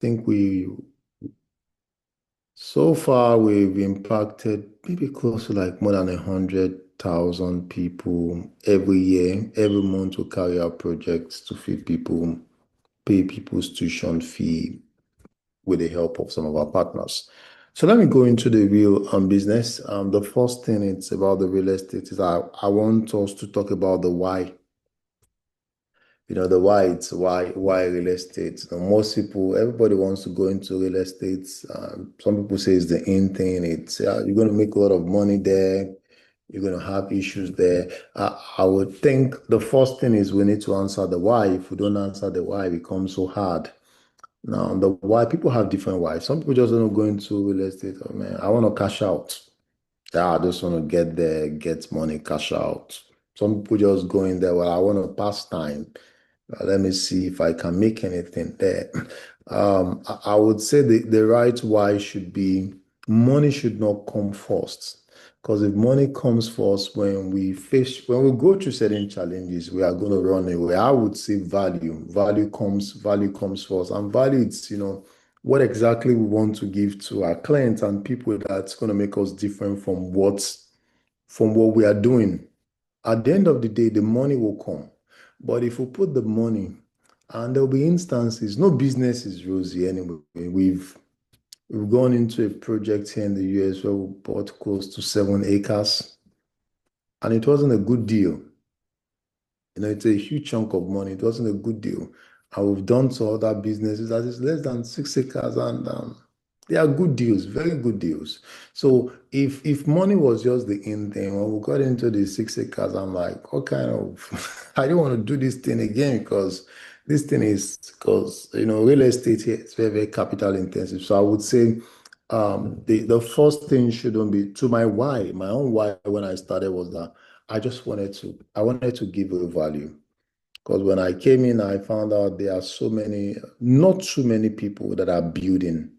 think so far we've impacted maybe close to like more than 100,000 people every year. Every month we carry out projects to feed people, pay people's tuition fee with the help of some of our partners. So let me go into the real business. The first thing it's about the real estate is I want us to talk about the why. The why it's why real estate. Most people, everybody wants to go into real estate. Some people say it's the in thing. It's you're going to make a lot of money there. You're going to have issues there. I would think the first thing is we need to answer the why. If we don't answer the why, it becomes so hard. Now, the why people have different why. Some people just don't go into real estate. Oh man, I want to cash out. Yeah, I just want to get there, get money, cash out. Some people just go in there. Well, I want to pass time. Let me see if I can make anything there. I would say the right why should be money should not come first. Because if money comes first, when we go through certain challenges, we are going to run away. I would say value. Value comes first. And value it's, what exactly we want to give to our clients and people that's going to make us different from what we are doing. At the end of the day, the money will come. But if we put the money, and there'll be instances, no business is rosy anyway. We've gone into a project here in the US where we bought close to 7 acres, and it wasn't a good deal. It's a huge chunk of money. It wasn't a good deal. And we've done some other businesses that is less than 6 acres, and they are good deals, very good deals. So if money was just the in thing, when we got into the 6 acres, I'm like, what kind of I don't want to do this thing again because this thing is because real estate here is very, very capital intensive. So I would say the first thing shouldn't be to my own why when I started was that I wanted to give a value. Because when I came in, I found out there are not too many people that are building.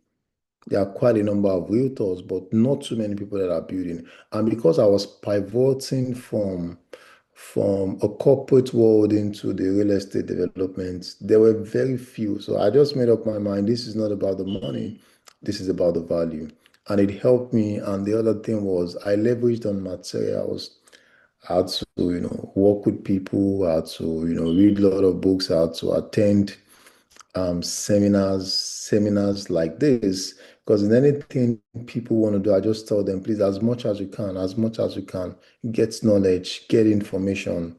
There are quite a number of realtors, but not too many people that are building. And because I was pivoting from a corporate world into the real estate development, there were very few. So I just made up my mind, this is not about the money, this is about the value. And it helped me. And the other thing was I leveraged on materials. I had to, work with people, I had to, read a lot of books, I had to attend seminars like this. Because in anything people want to do, I just tell them, please, as much as you can, get knowledge, get information,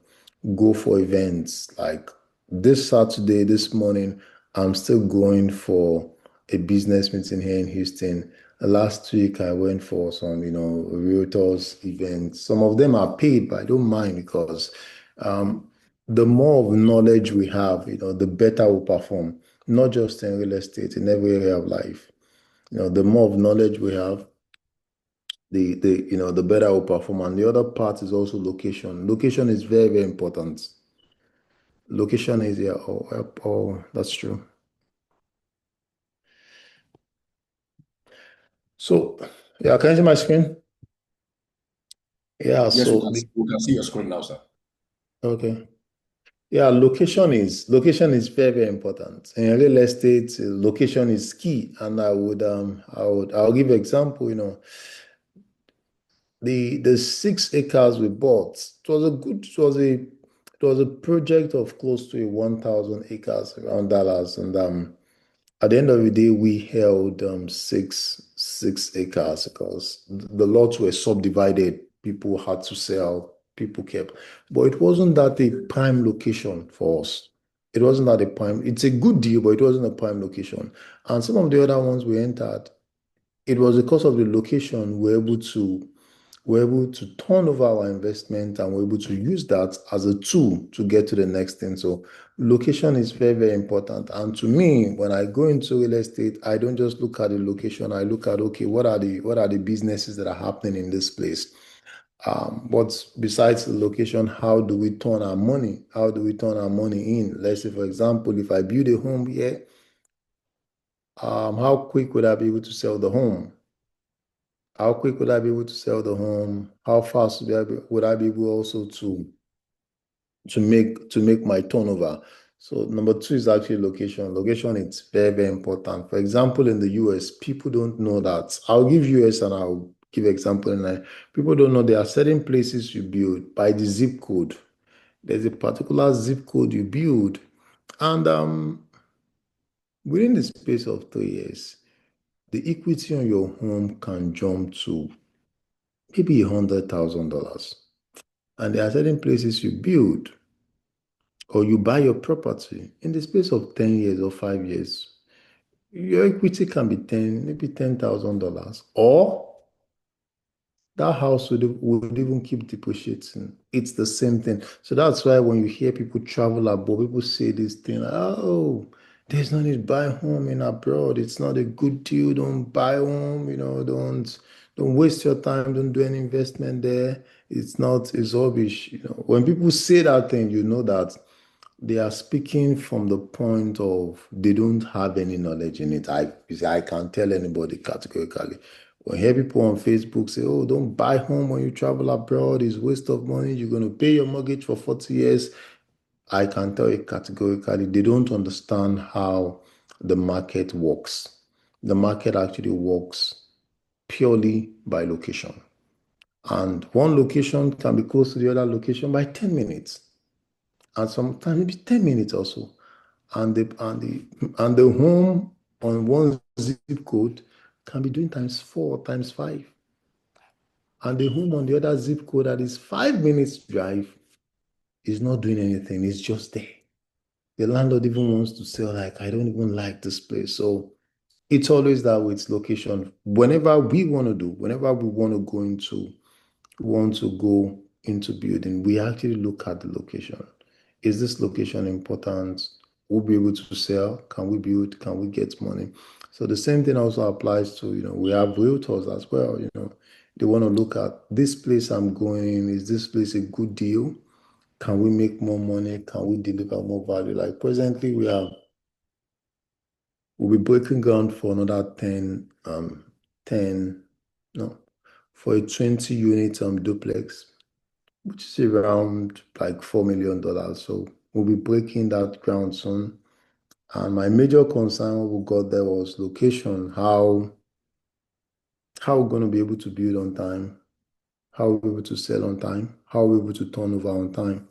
go for events. Like this Saturday, this morning, I'm still going for a business meeting here in Houston. Last week, I went for some, Realtors events. Some of them are paid, but I don't mind because um, the more of knowledge we have, the better we perform, not just in real estate, in every area of life. The more of knowledge we have, the better we perform. And the other part is also location. Location is very, very important. Location is yeah, that's true. So yeah, can you see my screen? Yeah, Yes, so we can see your screen now, sir. okay. Yeah, location is very, very important. In real estate, location is key. And I'll give example, the 6 acres we bought, it was a project of close to 1,000 acres around Dallas. And at the end of the day, we held six acres because the lots were subdivided. People had to sell, people kept. But it wasn't that a prime location for us. It wasn't that a prime, it's a good deal, but it wasn't a prime location. And some of the other ones we entered, it was because of the location we're able to turn over our investment and we're able to use that as a tool to get to the next thing. So location is very, very important. And to me, when I go into real estate, I don't just look at the location. I look at, okay, what are the businesses that are happening in this place? But besides the location, how do we turn our money? How do we turn our money in? Let's say, for example, if I build a home here, how quick would I be able to sell the home? How quick would I be able to sell the home? How fast would I be able also to make my turnover? So number two is actually location. Location is very, very important. For example, in the US, people don't know that. I'll give US and I'll give example in people don't know there are certain places you build by the zip code. There's a particular zip code you build, and within the space of 3 years, the equity on your home can jump to maybe $100,000. And there are certain places you build or you buy your property in the space of 10 years or 5 years. Your equity can be 10, maybe $10,000, or that house would even keep depreciating. It's the same thing. So that's why when you hear people travel abroad, people say this thing, oh, there's no need to buy home in abroad. It's not a good deal. Don't buy home, don't waste your time, don't do any investment there. It's rubbish. When people say that thing, you know that they are speaking from the point of they don't have any knowledge in it. You see, I can't tell anybody categorically. When I hear people on Facebook say, "Oh, don't buy home when you travel abroad, it's waste of money, you're going to pay your mortgage for 40 years." I can tell you categorically, they don't understand how the market works. The market actually works purely by location. And one location can be close to the other location by 10 minutes. And sometimes maybe 10 minutes also. And the home on one zip code can be doing times four, times five. And the home on the other zip code that is 5 minutes drive is not doing anything. It's just there. The landlord even wants to sell, like, I don't even like this place. So it's always that with location. Whenever we want to go into building, we actually look at the location. Is this location important? We'll be able to sell. Can we build? Can we get money? So the same thing also applies to, we have realtors as well. They want to look at this place I'm going. Is this place a good deal? Can we make more money? Can we deliver more value? Like presently, we'll be breaking ground for another 10, no, for a 20 unit duplex, which is around like $4 million. So we'll be breaking that ground soon. And my major concern when we got there was location, how we're going to be able to build on time, how we're able to sell on time, how we're able to turn over on time,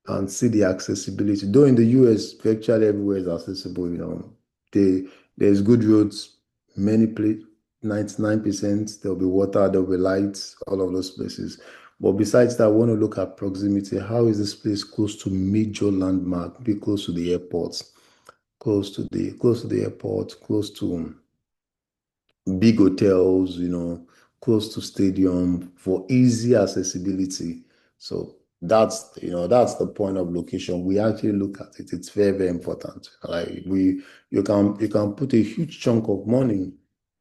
and see the accessibility. Though in the US, virtually everywhere is accessible. They, there's good roads, many places, 99%, there'll be water, there'll be lights, all of those places. But besides that, I want to look at proximity. How is this place close to major landmark? Be close to the airports, close to the airport, close to big hotels, close to stadium for easy accessibility. So that's the point of location. We actually look at it. It's very, very important. Like you can put a huge chunk of money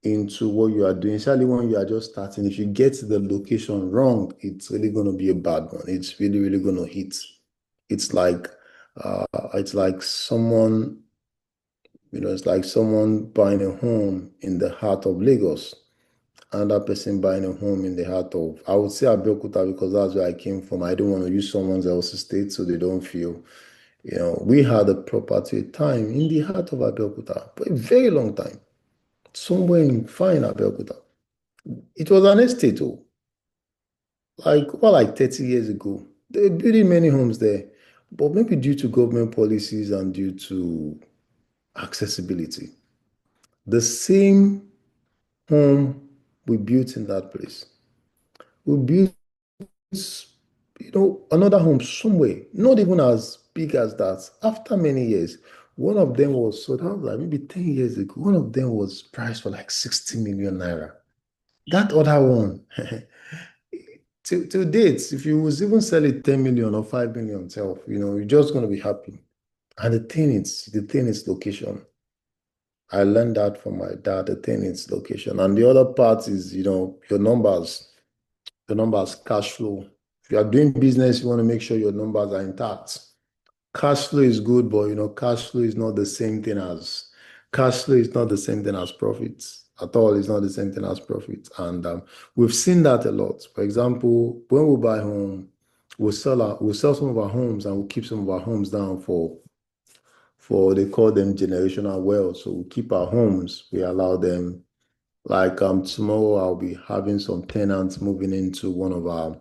into what you are doing, especially when you are just starting. If you get the location wrong, it's really going to be a bad one. It's really, really going to hit. It's like uh, it's like someone it's like someone buying a home in the heart of Lagos, another person buying a home in the heart of, I would say Abeokuta because that's where I came from. I don't want to use someone else's state so they don't feel, we had a property time in the heart of Abeokuta for a very long time, somewhere in fine Abeokuta. It was an estate, like 30 years ago. They were building many homes there, but maybe due to government policies and due to accessibility. The same home we built in that place. We built, another home somewhere, not even as big as that. After many years, one of them was sold out like maybe 10 years ago. One of them was priced for like 60 million naira. That other one, till date, if you was even sell it 10 million or 5 million self, you're just gonna be happy. And the thing is location. I learned that from my dad. The thing is location. And the other part is, your numbers, cash flow. If you are doing business, you want to make sure your numbers are intact. Cash flow is good, but cash flow is not the same thing as profits at all. It's not the same thing as profits, and we've seen that a lot. For example, when we buy home, we'll sell some of our homes and we'll keep some of our homes down for for they call them generational wealth. So we keep our homes, we allow them like tomorrow I'll be having some tenants moving into one of our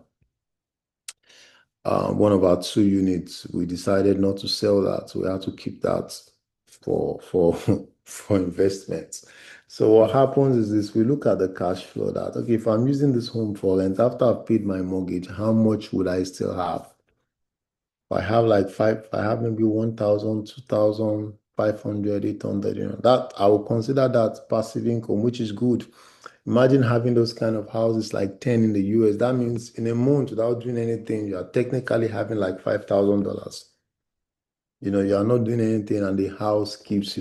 two units. We decided not to sell that. We had to keep that for for investments. So what happens is this, we look at the cash flow that okay, if I'm using this home for rent after I've paid my mortgage, how much would I still have? If I have like five, if I have maybe 1,000, 2,000, 500, 800, that I will consider that passive income, which is good. Imagine having those kind of houses like 10 in the US. That means in a month without doing anything, you are technically having like $5,000. You are not doing anything and the house keeps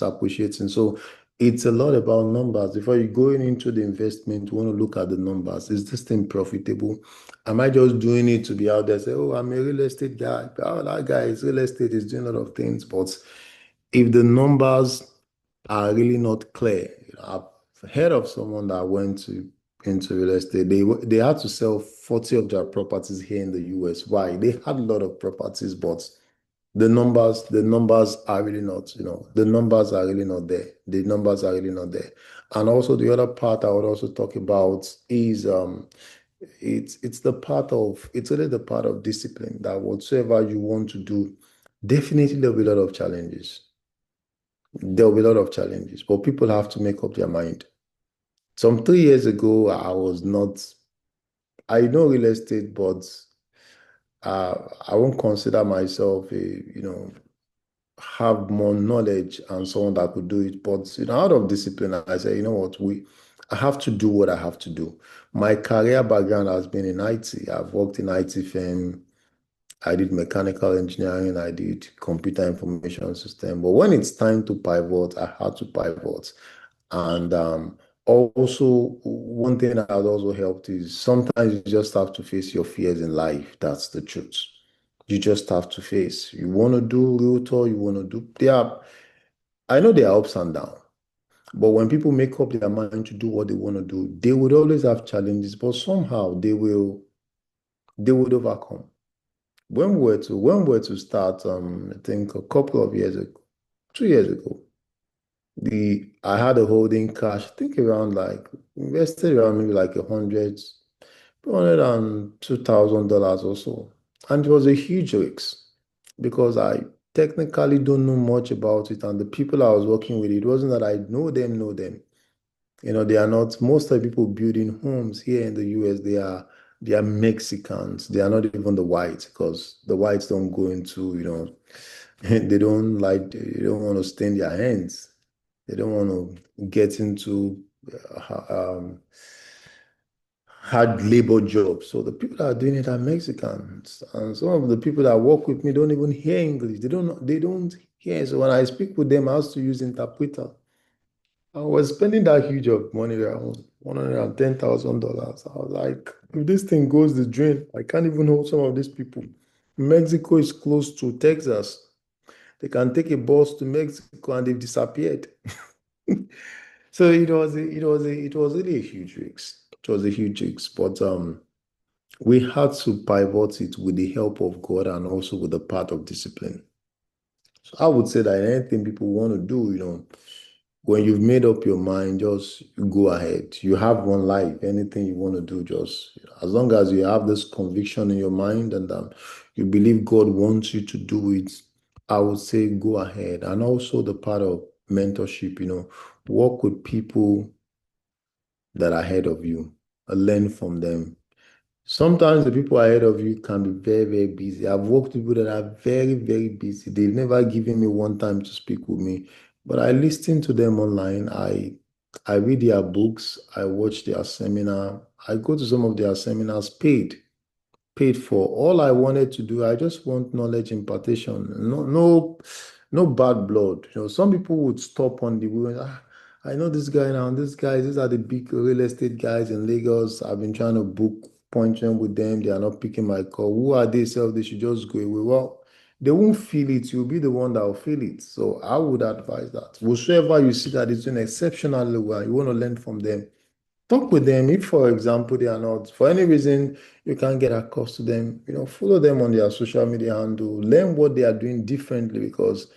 appreciating. So it's a lot about numbers. Before you go into the investment, you want to look at the numbers. Is this thing profitable? Am I just doing it to be out there, say, oh, I'm a real estate guy. Oh, that guy is real estate, is doing a lot of things. But if the numbers are really not clear, I've heard of someone that went into real estate. They had to sell 40 of their properties here in the US. Why? They had a lot of properties, but the numbers are really not, the numbers are really not there. The numbers are really not there. And also the other part I would also talk about is it's really the part of discipline that whatsoever you want to do, definitely there'll be a lot of challenges. There'll be a lot of challenges, but people have to make up their mind. Some 3 years ago, I know real estate, but I won't consider myself have more knowledge and someone that could do it. But out of discipline, I say, you know what, I have to do what I have to do. My career background has been in IT. I've worked in IT firm. I did mechanical engineering. I did computer information system. But when it's time to pivot, I had to pivot. And also, one thing that has also helped is sometimes you just have to face your fears in life. That's the truth. You just have to face. You want to do realtor, you want to do, I know there are ups and downs, but when people make up their mind to do what they want to do, they would always have challenges, but somehow they would overcome. When we were to start, I think a couple of years ago, 2 years ago, I had a holding cash, I think around like invested around maybe like $102,000 or so. And it was a huge risk because I technically don't know much about it. And the people I was working with, it wasn't that I know them. They are not, most of the people building homes here in the US, they are Mexicans. They are not even the whites because the whites don't go into, they don't want to stain their hands. They don't want to get into hard labor jobs. So the people that are doing it are Mexicans. And some of the people that work with me don't even hear English. They don't hear. So when I speak with them, I have to use interpreter. I was spending that huge of money around $110,000. I was like, if this thing goes the drain, I can't even hold some of these people. Mexico is close to Texas. They can take a bus to Mexico and they've disappeared. So it was really a huge risk. It was a huge risk, but we had to pivot it with the help of God and also with the part of discipline. So I would say that anything people want to do, when you've made up your mind, just go ahead. You have one life. Anything you want to do, just as long as you have this conviction in your mind and you believe God wants you to do it, I would say go ahead. And also the part of mentorship, work with people that are ahead of you, learn from them. Sometimes the people ahead of you can be very, very busy. I've worked with people that are very, very busy. They've never given me one time to speak with me, but I listen to them online. I read their books. I watch their seminar. I go to some of their seminars paid for. All I wanted to do, I just want knowledge impartation. No, no, no bad blood. Some people would stop on the way. I know this guy now. This guy, these are the big real estate guys in Lagos. I've been trying to book appointment with them. They are not picking my call. Who are they? Self, they should just go away. Well, they won't feel it. You'll be the one that will feel it. So I would advise that. Whosoever you see that is doing exceptionally well, you want to learn from them, Talk with them. If, for example, they are not, for any reason, you can't get across to them, follow them on their social media handle, learn what they are doing differently because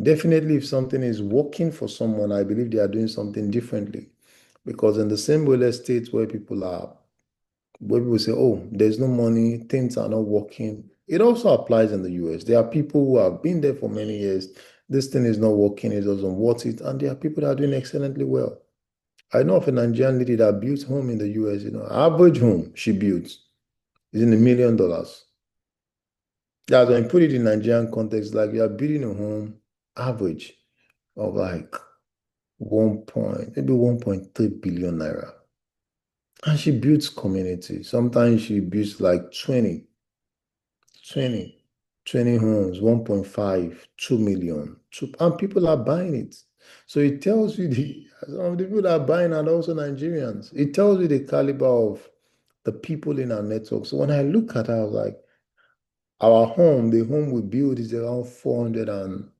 definitely if something is working for someone, I believe they are doing something differently. Because in the same real estate where people say, oh, there's no money, things are not working, it also applies in the US. There are people who have been there for many years. This thing is not working, it doesn't worth it. And there are people that are doing excellently well. I know of a Nigerian lady that built home in the US, average home she built is in $1 million. That's when you put it in Nigerian context, like you are building a home average of like maybe 1.3 billion naira. And she builds community. Sometimes she builds like 20, 20 homes, 1.5, 2 million. And people are buying it. So it tells you some of the people that are buying are also Nigerians. It tells you the caliber of the people in our network. So when I look at her, I was like, the home we build is around 400 and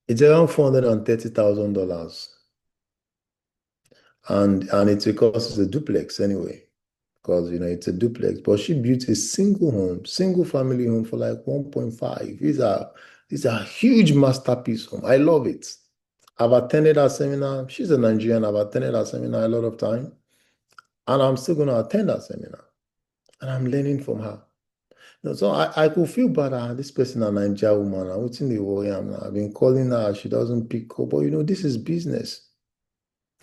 it's around $430,000. And it's because it's a duplex anyway. Because it's a duplex. But she built a single family home for like 1.5. These are huge masterpiece home. I love it. I've attended her seminar. She's a Nigerian. I've attended her seminar a lot of time. And I'm still going to attend her seminar. And I'm learning from her. So I could feel bad. This person, a Nigerian woman, I'm waiting the worry. I've been calling her. She doesn't pick up. But this is business.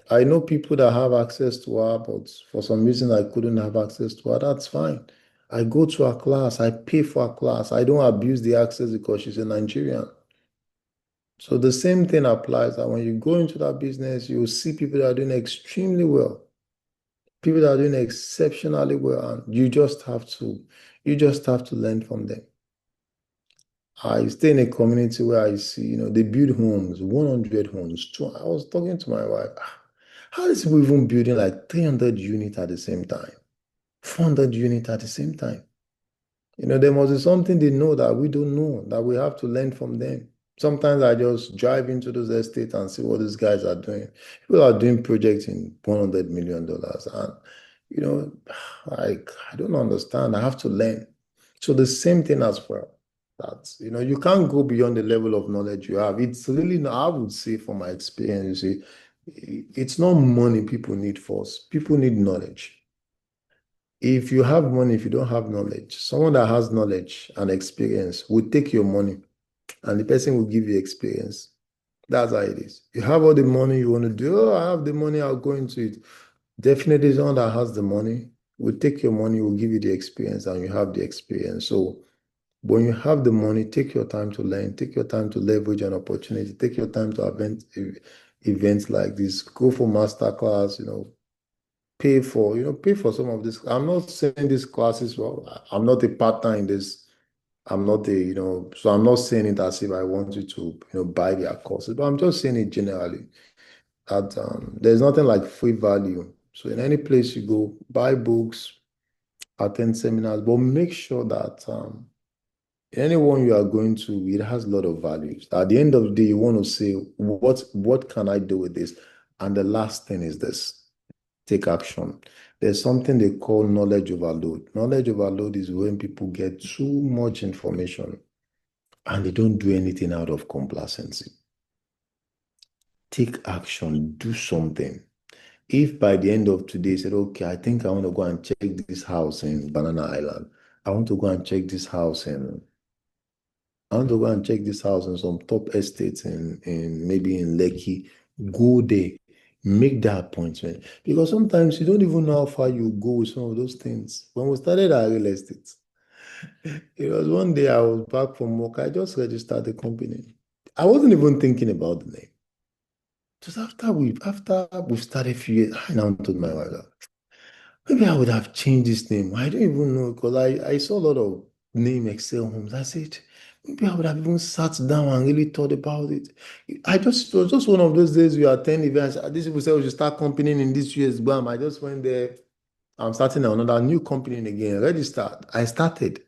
I know people that have access to her, but for some reason I couldn't have access to her. That's fine. I go to her class. I pay for her class. I don't abuse the access because she's a Nigerian. So the same thing applies that when you go into that business, you will see people that are doing extremely well, people that are doing exceptionally well, and you just have to learn from them. I stay in a community where I see, they build homes, 100 homes. I was talking to my wife. How is people even building like 300 units at the same time? 400 units at the same time? There must be something they know that we don't know, that we have to learn from them. Sometimes I just drive into those estates and see what these guys are doing. People are doing projects in $100 million. And, you know, I don't understand. I have to learn. So the same thing as well. That, you can't go beyond the level of knowledge you have. It's really, not, I would say from my experience, you see, it's not money people need first. People need knowledge. If you have money, if you don't have knowledge, someone that has knowledge and experience will take your money and the person will give you experience. That's how it is. You have all the money you want to do. Oh, I have the money, I'll go into it. Definitely, someone that has the money will take your money, will give you the experience, and you have the experience. So when you have the money, take your time to learn, take your time to leverage an opportunity, take your time to events like this, go for master class, pay for some of this. I'm not saying these classes, well, I'm not a partner in this. I'm not so I'm not saying it as if I want you to, buy their courses, but I'm just saying it generally that there's nothing like free value. So in any place you go, buy books, attend seminars, but make sure that anyone you are going to, it has a lot of values. At the end of the day, you want to say, what can I do with this? And the last thing is this: take action. There's something they call knowledge overload. Knowledge overload is when people get too much information and they don't do anything out of complacency. Take action, do something. If by the end of today you said, okay, I think I want to go and check this house in Banana Island. I want to go and check this house in I want to go and check this house in some top estates in maybe in Lekki. Go there, make that appointment. Because sometimes you don't even know how far you go with some of those things. When we started our real estate, it was one day I was back from work. I just registered the company. I wasn't even thinking about the name. Just after we started a few years, I now told my wife that maybe I would have changed this name. I don't even know because I saw a lot of name Excel homes. I said, maybe I would have even sat down and really thought about it. It was just one of those days we attend events. These people said we should start company in this year's BAM. I just went there. I'm starting another new company again, registered. I started.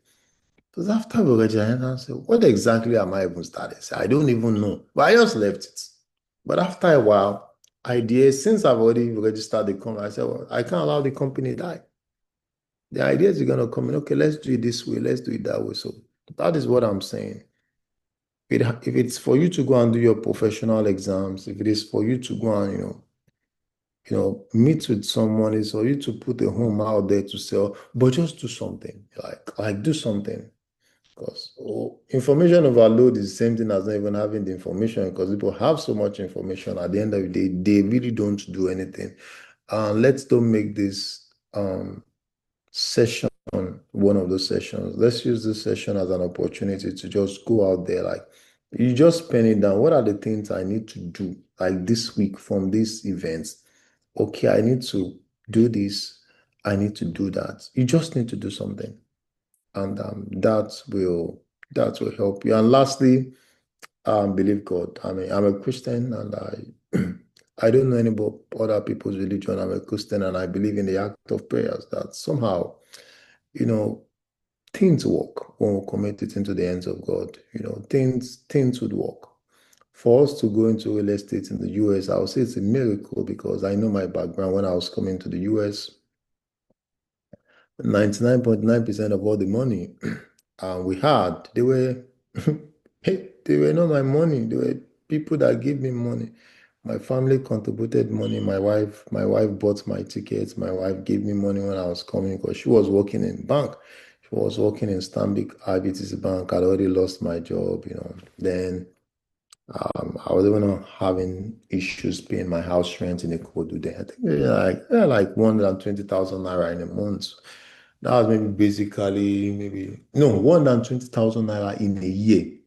Because after we registered, I said, what exactly am I even starting? I said, I don't even know. But I just left it. But after a while, ideas. Since I've already registered the company, I said, well, I can't allow the company die. The ideas are gonna come in. Okay, let's do it this way. Let's do it that way. So that is what I'm saying. If it's for you to go and do your professional exams, if it is for you to go and meet with someone, it's for you to put a home out there to sell, but just do something. Like do something. Because information overload is the same thing as not even having the information because people have so much information. At the end of the day, they really don't do anything. Let's don't make this session one of those sessions. Let's use this session as an opportunity to just go out there. Like you just pen it down. What are the things I need to do like this week from these events? Okay, I need to do this. I need to do that. You just need to do something, and that will help you. And lastly, believe God. I mean, I'm a Christian, and I don't know any about other people's religion. I'm a Christian, and I believe in the act of prayers that somehow, you know, things work when we commit it into the hands of God. Things would work. For us to go into real estate in the US, I would say it's a miracle because I know my background when I was coming to the US. 99.9% of all the money we had, they were they were not my money. They were people that gave me money. My family contributed money. My wife bought my tickets. My wife gave me money when I was coming because she was working in bank. She was working in Stanbic IBTC Bank. I'd already lost my job. Then I was even having issues paying my house rent in the Kodu there. I think like 120,000 naira in a month. That was maybe basically maybe no 120,000 naira in a year.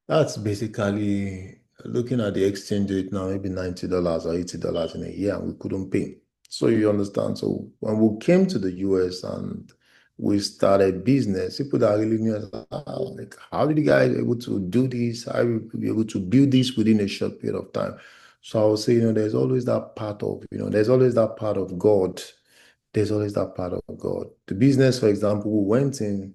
That's basically looking at the exchange rate now, maybe $90 or $80 in a year, and we couldn't pay. So you understand. So when we came to the US and we started business, people that really knew us, like, how did you guys able to do this? How you be able to build this within a short period of time? So I would say, there's always that part of, there's always that part of God. There's always that part of God. The business, for example, we went in.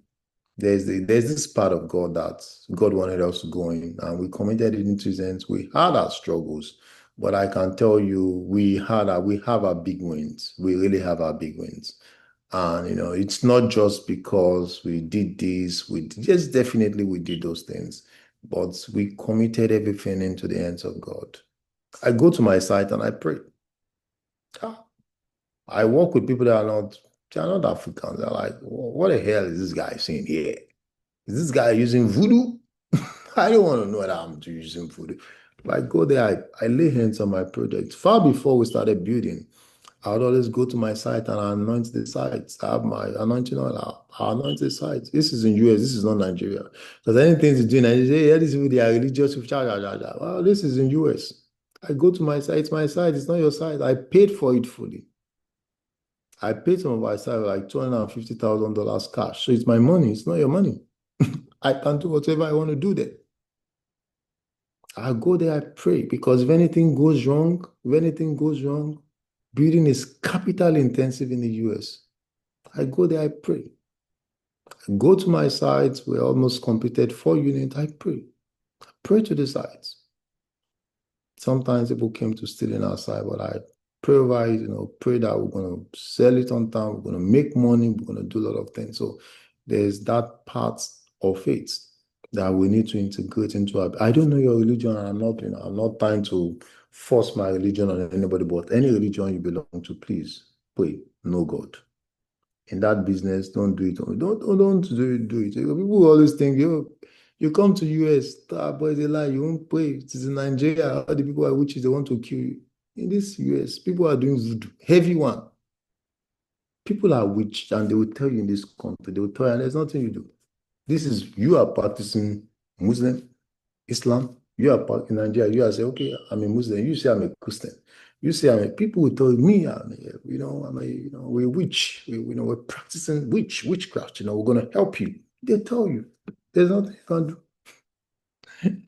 There's this part of God that God wanted us to go in, and we committed it into His hands. We had our struggles, but I can tell you, we have our big wins. We really have our big wins, and it's not just because we did this. Yes, definitely we did those things, but we committed everything into the hands of God. I go to my site and I pray. Ah, I work with people that are not Africans. They're like, what the hell is this guy saying here? Is this guy using voodoo? I don't want to know that I'm using voodoo. But I go there, I lay hands on my project. Far before we started building, I would always go to my site and I anoint the sites. I have my anointing oil. I anoint the sites. This is in US, this is not Nigeria. Because anything to do in Nigeria, yeah, these people, they are religious. Well, this is in US. I go to my site, it's my site, it's not your site. I paid for it fully. I paid some of my site like $250,000 cash. So it's my money, it's not your money. I can do whatever I want to do there. I go there, I pray because if anything goes wrong, building is capital intensive in the US. I go there, I pray. I go to my sites, we almost completed 4 units. I pray. I pray to the sites. Sometimes people came to steal in our site, but I pray over it, pray that we're going to sell it on time, we're going to make money, we're going to do a lot of things. So there's that part of it that we need to integrate into our. I don't know your religion, and I'm not trying to force my religion on anybody, but any religion you belong to, please pray, know God. In that business, don't do it. Don't do it. People always think, you come to US, boy, they lie, you won't pray. It is in Nigeria, all the people are witches, they want to kill you. In this US, people are doing voodoo, heavy one. People are witch, and they will tell you in this country, they will tell you, and there's nothing you do. You are practicing Muslim, Islam. You are in Nigeria. You are say, okay, I'm a Muslim. You say I'm a Christian. You say people will tell me, we're witch. We're practicing witchcraft. We're gonna help you. They tell you there's nothing you can do,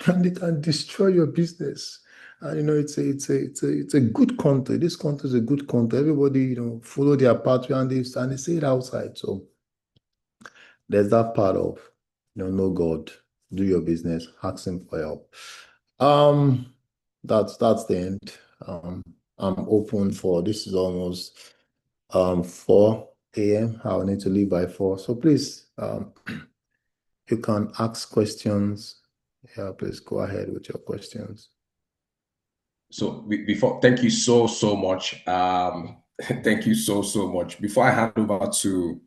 and they can destroy your business. And it's a good country. This country is a good country. Everybody follow their pathway, and they say it outside. So there's that part of, know God, do your business, ask Him for help. Um, that's the end. I'm open for this is almost 4 a.m. I'll need to leave by 4. So please, you can ask questions. Yeah, please go ahead with your questions. So before, thank you so much. Thank you so much. Before I hand over to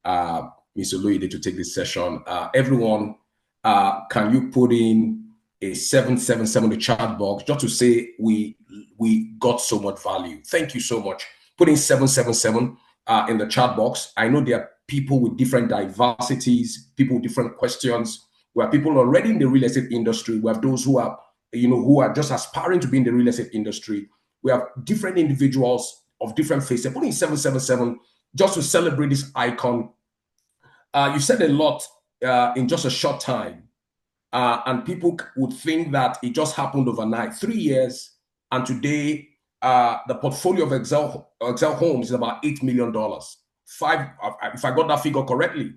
Mr. Louis to take this session, everyone, can you put in a 777 in the chat box just to say we got so much value? Thank you so much. Put in 777 in the chat box. I know there are people with different diversities, people with different questions. We have people already in the real estate industry. We have those who are who are just aspiring to be in the real estate industry. We have different individuals of different faces. Put in 777 just to celebrate this icon. You said a lot in just a short time. And people would think that it just happened overnight. 3 years, and today the portfolio of Excel Homes is about $8 million. Five, if I got that figure correctly.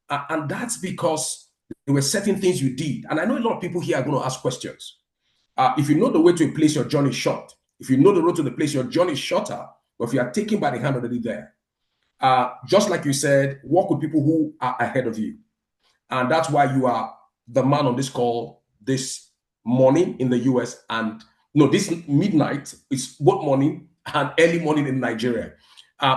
And that's because there were certain things you did. And I know a lot of people here are going to ask questions. If you know the way to a place, your journey is short. If you know the road to the place, your journey is shorter. But if you are taken by the hand already there, just like you said, work with people who are ahead of you. And that's why you are the man on this call this morning in the US. And no, this midnight, it's both morning and early morning in Nigeria.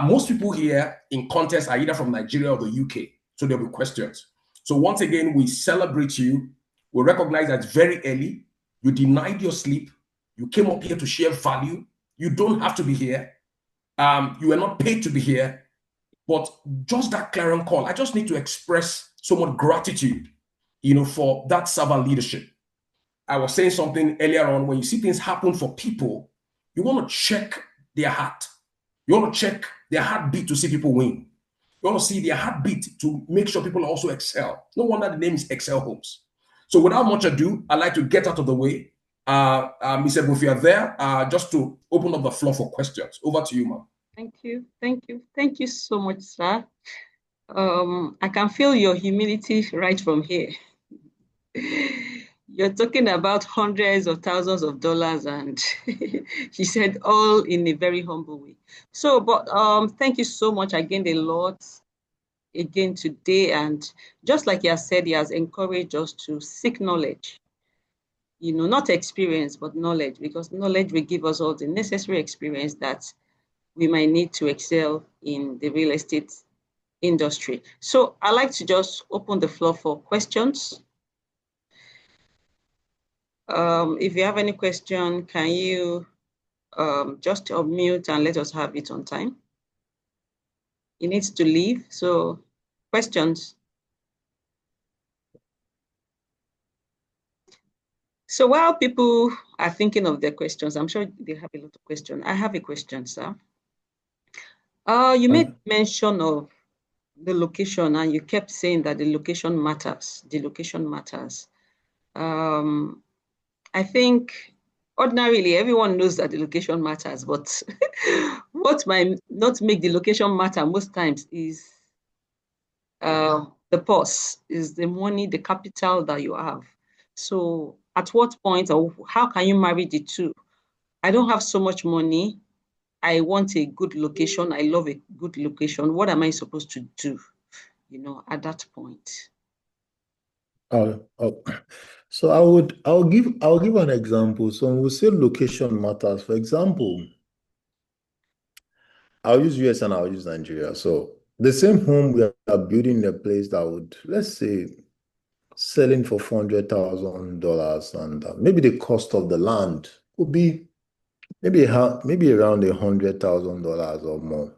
Most people here in contest are either from Nigeria or the UK. So there'll be questions. So once again, we celebrate you. We recognize that it's very early. You denied your sleep. You came up here to share value. You don't have to be here. You were not paid to be here. But just that clarion call, I just need to express so much gratitude, for that servant leadership. I was saying something earlier on, when you see things happen for people, you want to check their heart. You want to check their heartbeat to see people win. You want to see their heartbeat to make sure people also excel. No wonder the name is Excel Homes. So without much ado, I'd like to get out of the way. Mr. If you are there, just to open up the floor for questions. Over to you, ma'am. Thank you so much, sir. I can feel your humility right from here. You're talking about hundreds of thousands of dollars, and he said all in a very humble way. So, but thank you so much. I gained a lot again today, and just like he has said, he has encouraged us to seek knowledge. Not experience, but knowledge, because knowledge will give us all the necessary experience that we might need to excel in the real estate industry. So I'd like to just open the floor for questions. If you have any question, can you just unmute and let us have it on time? He needs to leave, so questions. So while people are thinking of their questions, I'm sure they have a lot of questions. I have a question, sir. You made mention of the location, and you kept saying that the location matters. The location matters. I think ordinarily everyone knows that the location matters, but what might not make the location matter most times is the purse, is the money, the capital that you have. So at what point, or how can you marry the two? I don't have so much money. I want a good location. I love a good location. What am I supposed to do, at that point? So I'll give an example. So when we say location matters, for example, I'll use US and I'll use Nigeria. So the same home we are building in a place that would, let's say, selling for $400,000, and maybe the cost of the land would be maybe around $100,000 or more.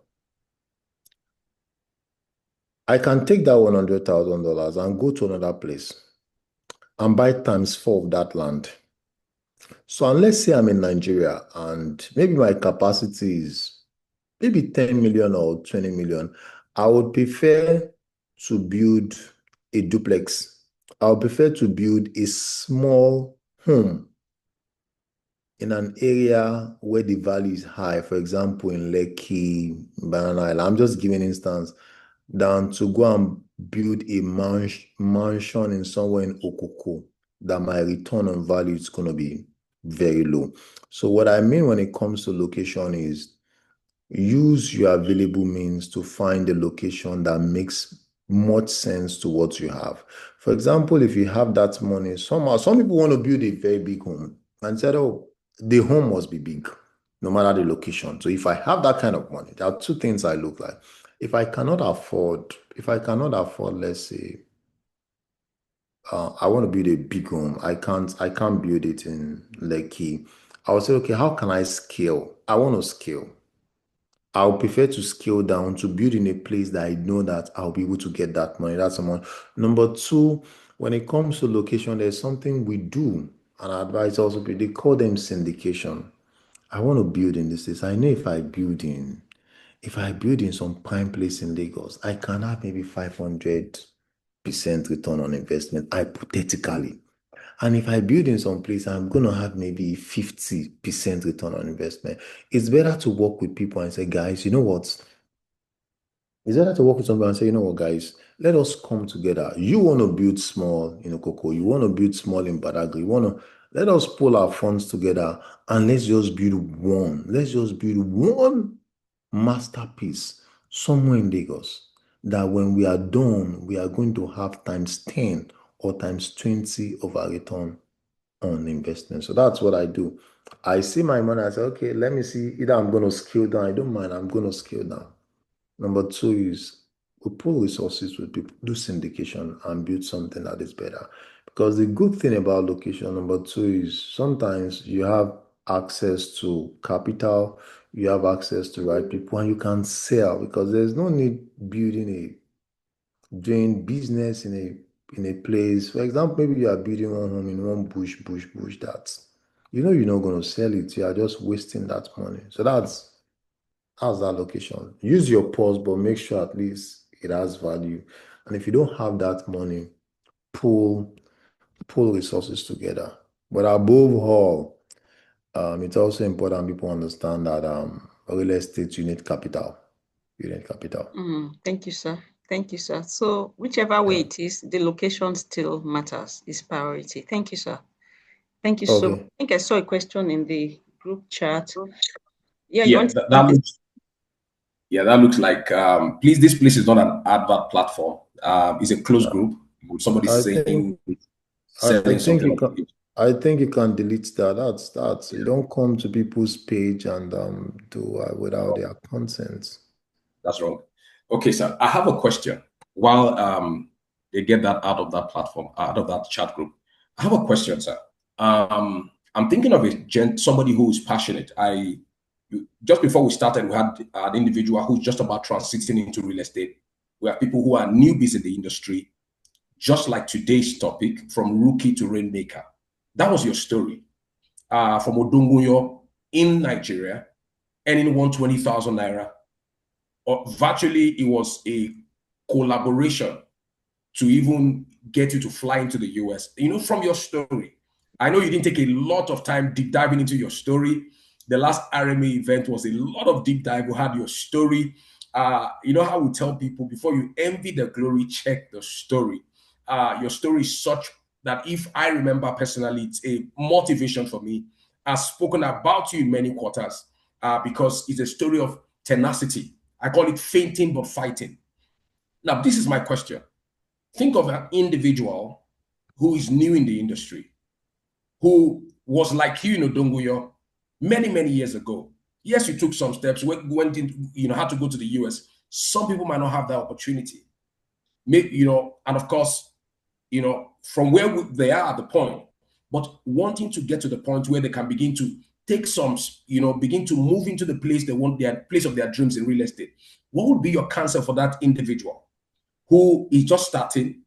I can take that $100,000 and go to another place and buy times 4 of that land. So unless say I'm in Nigeria and maybe my capacity is maybe 10 million or 20 million, I would prefer to build a duplex. I would prefer to build a small home in an area where the value is high, for example, in Lekki, Banana Island. I'm just giving instance, than to go and build a mansion in somewhere in Okoko that my return on value is going to be very low. So what I mean when it comes to location is use your available means to find a location that makes much sense to what you have. For example, if you have that money, somehow some people want to build a very big home and said, oh, the home must be big, no matter the location. So if I have that kind of money, there are two things I look like. If I cannot afford, let's say, I want to build a big home. I can't build it in Lekki. I will say, okay, how can I scale? I want to scale. I'll prefer to scale down to build in a place that I know that I'll be able to get that money. That's one. Number two, when it comes to location, there's something we do, and I advise also they call them syndication. I want to build in this place. I know if I build in some prime place in Lagos, I can have maybe 500% return on investment, hypothetically. And if I build in some place, I'm going to have maybe 50% return on investment. It's better to work with people and say, guys, you know what? It's better to work with somebody and say, you know what, guys, let us come together. You want to build small in Okoko, you want to build small in Badagry, you want to let us pull our funds together and let's just build one. Let's just build one masterpiece somewhere in Lagos that when we are done, we are going to have times 10 or times 20 of our return on investment. So that's what I do. I see my money, I say, okay, let me see. Either I'm going to scale down, I don't mind, I'm going to scale down. Number two is we pull resources with people, do syndication and build something that is better. Because the good thing about location, number two, is sometimes you have access to capital, you have access to right people, and you can sell because there's no need doing business in a place. For example, maybe you are building one home in one bush that you're not going to sell it. You are just wasting that money. So that's that location. Use your pulse, but make sure at least it has value. And if you don't have that money, pull pull resources together. But above all, it's also important people understand that real estate you need capital. You need capital. Thank you, sir. Thank you, sir. So whichever way Yeah. it is, the location still matters, is priority. Thank you, sir. Thank you so much. Okay. I think I saw a question in the group chat. Yeah, you Yeah, want to take this? that looks like please, this place is not an advert platform. It's a closed group with somebody I think saying I selling think something you on can the page. I think you can delete that. That's you Yeah. don't come to people's page and do without Wrong. their consent. That's wrong. Okay, sir. I have a question. While they get that out of that platform, out of that chat group, I have a question, sir. I'm thinking of somebody who is passionate. Just before we started, we had an individual who's just about transitioning into real estate. We have people who are newbies in the industry, just like today's topic, from rookie to rainmaker. That was your story. From Odunguyo in Nigeria, earning 120,000 naira, or virtually it was a collaboration to even get you to fly into the US. From your story, I know you didn't take a lot of time deep diving into your story. The last RMA event was a lot of deep dive. We had your story. You know how we tell people before you envy the glory, check the story. Your story is such that if I remember personally, it's a motivation for me. I've spoken about you in many quarters because it's a story of tenacity. I call it fainting but fighting. Now, this is my question. Think of an individual who is new in the industry, who was like you in Odonguyo many, many years ago. Yes, you took some steps, went in, had to go to the US. Some people might not have that opportunity. And of course, from where they are at the point, but wanting to get to the point where they can begin to take some, begin to move into the place they want, their place of their dreams in real estate. What would be your counsel for that individual who is just starting,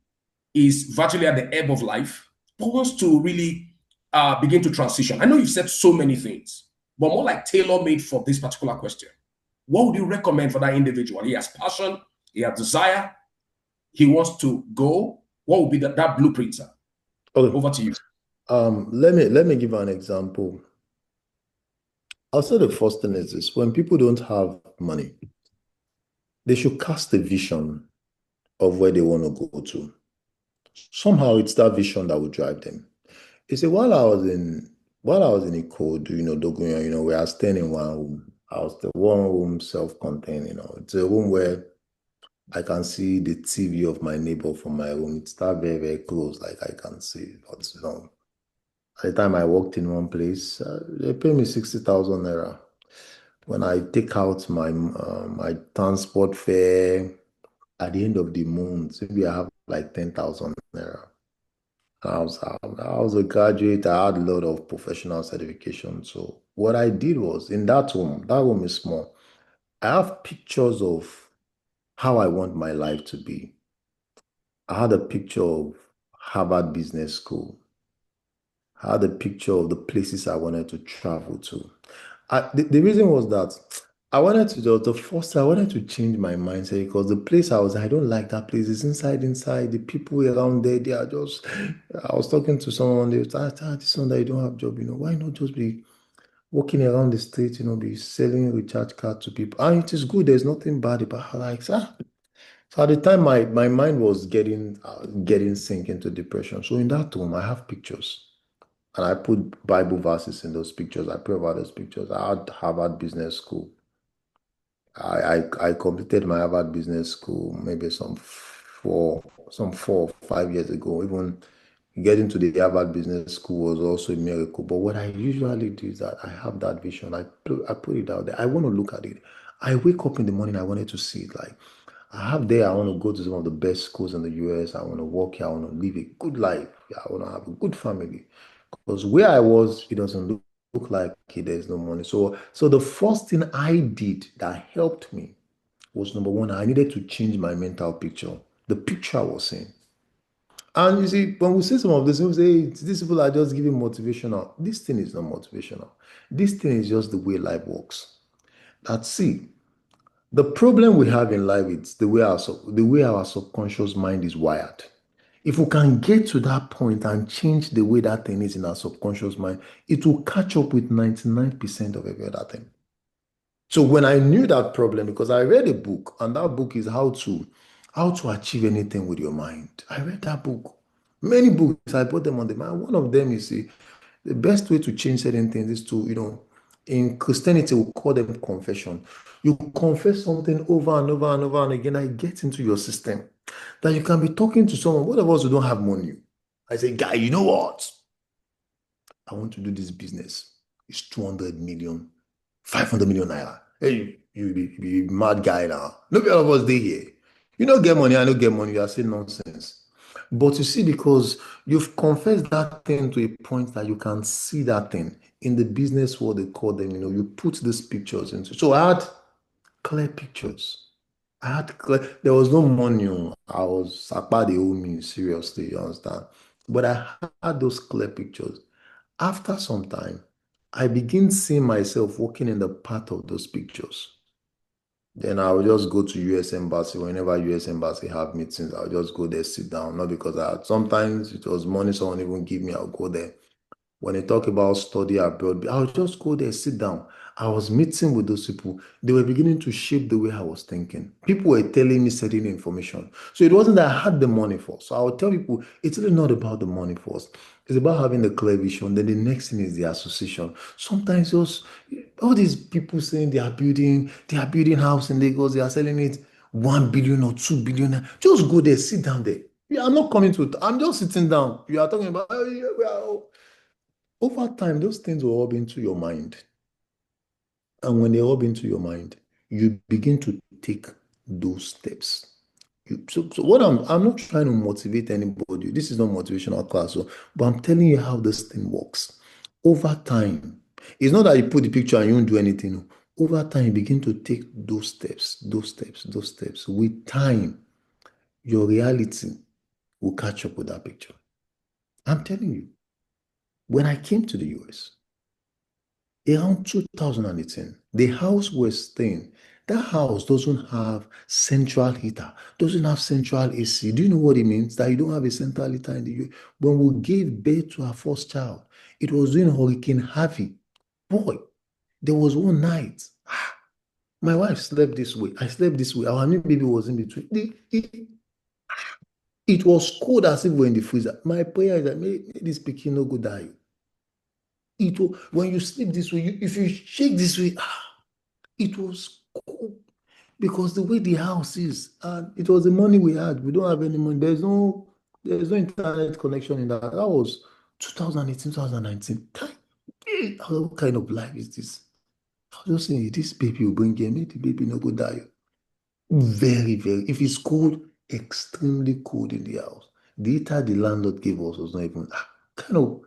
is virtually at the ebb of life, but wants to really begin to transition? I know you've said so many things, but more like tailor-made for this particular question. What would you recommend for that individual? He has passion, he has desire, he wants to go. What would be that blueprint, sir? Okay. Over to you. Let me give an example. I'll say the first thing is this: when people don't have money, they should cast a vision of where they want to go to. Somehow it's that vision that will drive them. You see, while I was in while I was in a code, Dogun, we are staying in one room. I was the one room self-contained, It's a room where I can see the TV of my neighbor from my room. It's that very, very close, like I can see. But at the time I walked in one place, they pay me 60,000 naira. When I take out my transport fare at the end of the month, maybe I have like 10,000 naira. I was a graduate. I had a lot of professional certification. So what I did was in that room is small. I have pictures of how I want my life to be. I had a picture of Harvard Business School. I had a picture of the places I wanted to travel to. The reason was that the first time I wanted to change my mindset because the place I don't like that place. It's inside. The people around there, they are just, I was talking to someone, they was this one that you don't have job, why not just be walking around the street, be selling recharge card to people. And it is good, there's nothing bad about it. Like, so at the time, my mind was getting sink into depression. So in that room, I have pictures. And I put Bible verses in those pictures. I pray about those pictures. I had Harvard Business School. I completed my Harvard Business School maybe some 4 or 5 years ago. Even getting to the Harvard Business School was also a miracle. But what I usually do is that I have that vision. I put it out there. I want to look at it. I wake up in the morning. I wanted to see it. Like I have there. I want to go to some of the best schools in the US. I want to work here. I want to live a good life. I want to have a good family. Because where I was, it doesn't look like there's no money. So the first thing I did that helped me was number one, I needed to change my mental picture. The picture I was seeing. And you see, when we say some of this, we say these people are just giving motivational. This thing is not motivational. This thing is just the way life works. That's see. The problem we have in life is the way our subconscious mind is wired. If we can get to that point and change the way that thing is in our subconscious mind, it will catch up with 99% of every other thing. So when I knew that problem, because I read a book, and that book is how to achieve anything with your mind. I read that book. Many books, I put them on the mind. One of them is the best way to change certain things is to, in Christianity, we call them confession. You confess something over and over and over and again, and it gets into your system. That you can be talking to someone, what of us who don't have money? I say, guy, you know what? I want to do this business. It's 200 million, 500 million naira. Hey, you be mad guy now. Nobody all of us dey here. You don't get money, I don't get money. You are saying nonsense. But you see, because you've confessed that thing to a point that you can see that thing in the business world, they call them, you put these pictures into. So I had clear pictures. There was no money. I was Sapa they owe me seriously, you understand? But I had those clear pictures. After some time, I begin seeing myself walking in the path of those pictures. Then I will just go to US Embassy. Whenever US Embassy have meetings, I'll just go there, sit down. Not because sometimes it was money someone even give me, I'll go there. When they talk about study abroad, I'll just go there, sit down. I was meeting with those people. They were beginning to shape the way I was thinking. People were telling me certain information. So it wasn't that I had the money first. So I would tell people it's really not about the money first. It's about having the clear vision. Then the next thing is the association. Sometimes just all these people saying they are building house in Lagos, they are selling it 1 billion or 2 billion. Just go there, sit down there. Yeah, I'm not coming to. I'm just sitting down. You are talking about. Oh, yeah, over time, those things will rub into your mind. And when they rub into your mind, you begin to take those steps. So what I'm not trying to motivate anybody. This is not motivational class, but I'm telling you how this thing works. Over time, it's not that you put the picture and you don't do anything. No. Over time, you begin to take those steps, those steps, those steps. With time, your reality will catch up with that picture. I'm telling you, when I came to the US, around 2018, the house we're staying, that house doesn't have central heater, doesn't have central AC. Do you know what it means? That you don't have a central heater in the U. When we gave birth to our first child, it was during Hurricane Harvey. Boy, there was one night. My wife slept this way. I slept this way. Our new baby was in between. It was cold as if we were in the freezer. My prayer is that may this pikin no go die. When you sleep this way, if you shake this way, it was cool because the way the house is, and it was the money we had. We don't have any money. There's no internet connection in that. That was 2018, 2019. Hey, what kind of life is this? I was just saying, this baby will bring here, make the baby no go die. Very, very. If it's cold, extremely cold in the house. The heater the landlord gave us was not even kind of.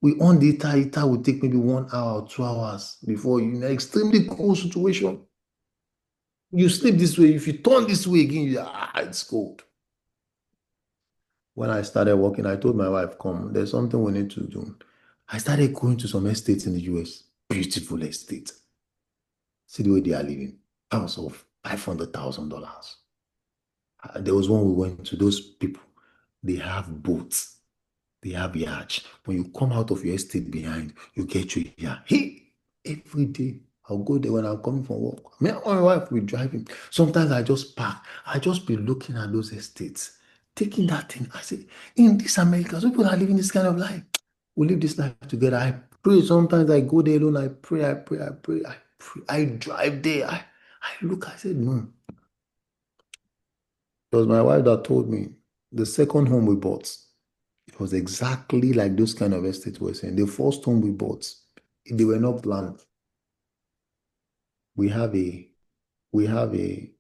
We on the heater will take maybe 1 hour or 2 hours before you in an extremely cold situation. You sleep this way. If you turn this way again, it's cold. When I started working, I told my wife, "Come, there's something we need to do." I started going to some estates in the US. Beautiful estate. See the way they are living. House of $500,000. There was one we went to. Those people, they have boats, they have yachts. When you come out of your estate behind, you get your yacht. Hey, every day I'll go there when I'm coming from work. Me and my wife will driving. Sometimes I just park. I just be looking at those estates, taking that thing. I say, in this America, people are living this kind of life. We live this life together. I pray. Sometimes I go there alone. I pray. I pray. I pray. I pray. I drive there. I look. I said, no. It was my wife that told me the second home we bought. It was exactly like those kind of estates we're saying. The first home we bought, they were not planned. We have a, we have a,